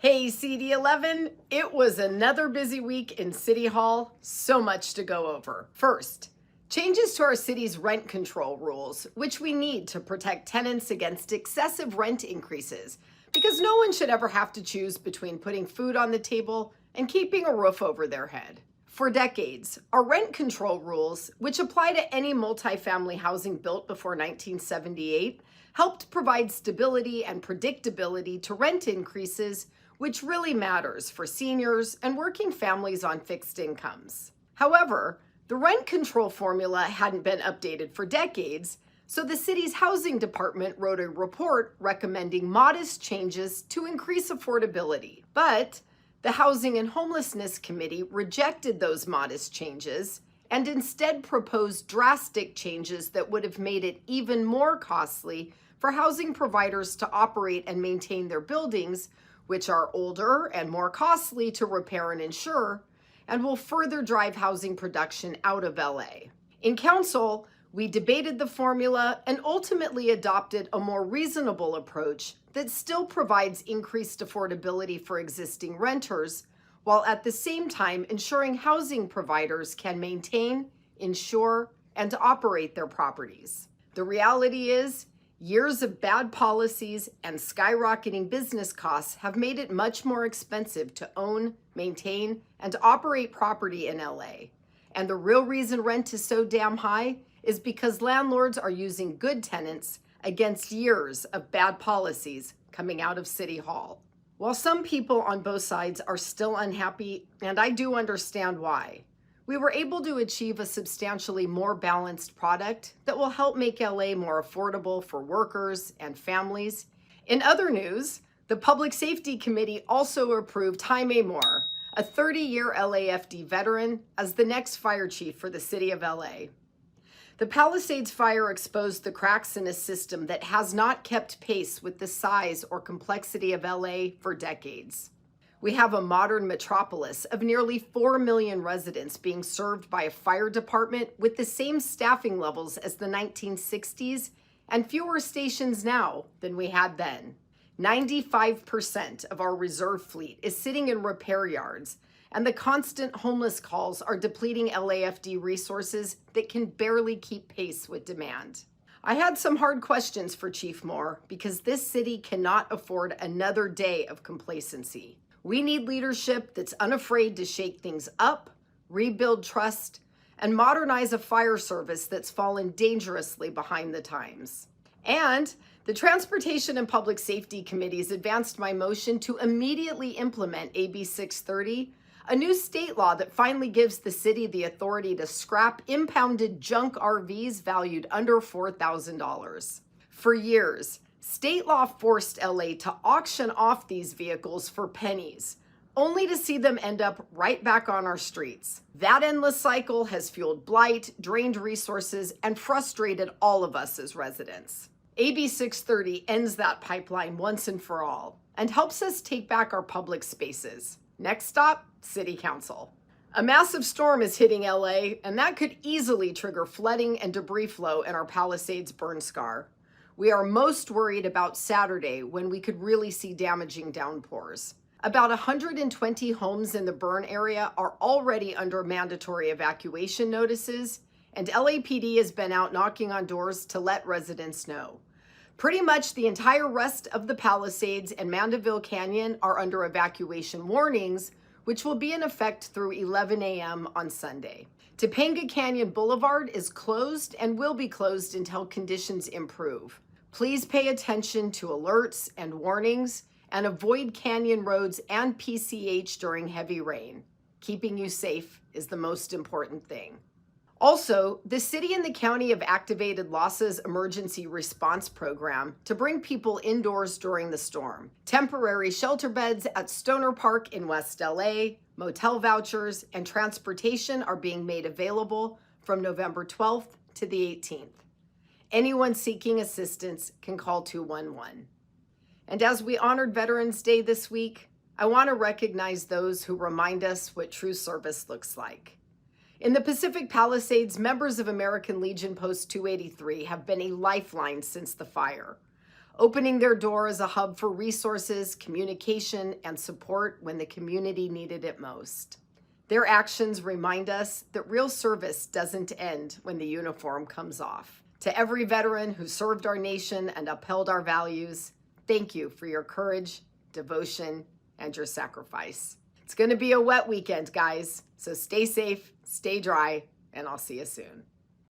Hey CD11, it was another busy week in City Hall, so much to go over. First, changes to our city's rent control rules, which we need to protect tenants against excessive rent increases, because no one should ever have to choose between putting food on the table and keeping a roof over their head. For decades, our rent control rules, which apply to any multifamily housing built before 1978, helped provide stability and predictability to rent increases, which really matters for seniors and working families on fixed incomes. However, the rent control formula hadn't been updated for decades, so the city's housing department wrote a report recommending modest changes to increase affordability. But the Housing and Homelessness Committee rejected those modest changes and instead proposed drastic changes that would have made it even more costly for housing providers to operate and maintain their buildings, which are older and more costly to repair and insure, and will further drive housing production out of LA. In council, we debated the formula and ultimately adopted a more reasonable approach that still provides increased affordability for existing renters, while at the same time ensuring housing providers can maintain, insure, and operate their properties. The reality is, years of bad policies and skyrocketing business costs have made it much more expensive to own, maintain, and operate property in LA. And the real reason rent is so damn high is because landlords are using good tenants against years of bad policies coming out of City Hall. While some people on both sides are still unhappy, and I do understand why, we were able to achieve a substantially more balanced product that will help make LA more affordable for workers and families. In other news, the Public Safety Committee also approved Jaime Moore, a 30-year LAFD veteran, as the next fire chief for the city of LA. The Palisades fire exposed the cracks in a system that has not kept pace with the size or complexity of LA for decades. We have a modern metropolis of nearly 4 million residents being served by a fire department with the same staffing levels as the 1960s and fewer stations now than we had then. 95% of our reserve fleet is sitting in repair yards, and the constant homeless calls are depleting LAFD resources that can barely keep pace with demand. I had some hard questions for Chief Moore because this city cannot afford another day of complacency. We need leadership that's unafraid to shake things up, rebuild trust, and modernize a fire service that's fallen dangerously behind the times. And the Transportation and Public Safety Committees advanced my motion to immediately implement AB 630, a new state law that finally gives the city the authority to scrap impounded junk RVs valued under $4,000. For years, state law forced LA to auction off these vehicles for pennies, only to see them end up right back on our streets. That endless cycle has fueled blight, drained resources, and frustrated all of us as residents. AB 630 ends that pipeline once and for all and helps us take back our public spaces. Next stop, City Council. A massive storm is hitting LA, and that could easily trigger flooding and debris flow in our Palisades burn scar. We are most worried about Saturday, when we could really see damaging downpours. About 120 homes in the burn area are already under mandatory evacuation notices, and LAPD has been out knocking on doors to let residents know. Pretty much the entire rest of the Palisades and Mandeville Canyon are under evacuation warnings, which will be in effect through 11 a.m. on Sunday. Topanga Canyon Boulevard is closed and will be closed until conditions improve. Please pay attention to alerts and warnings and avoid canyon roads and PCH during heavy rain. Keeping you safe is the most important thing. Also, the city and the county have activated LAHSA's emergency response program to bring people indoors during the storm. Temporary shelter beds at Stoner Park in West LA, motel vouchers, and transportation are being made available from November 12th to the 18th. Anyone seeking assistance can call 211. And as we honored Veterans Day this week, I want to recognize those who remind us what true service looks like. In the Pacific Palisades, members of American Legion Post 283 have been a lifeline since the fire. opening their door as a hub for resources, communication, and support when the community needed it most. Their actions remind us that real service doesn't end when the uniform comes off. To every veteran who served our nation and upheld our values, thank you for your courage, devotion, and your sacrifice. It's going to be a wet weekend, guys, so stay safe, stay dry, and I'll see you soon.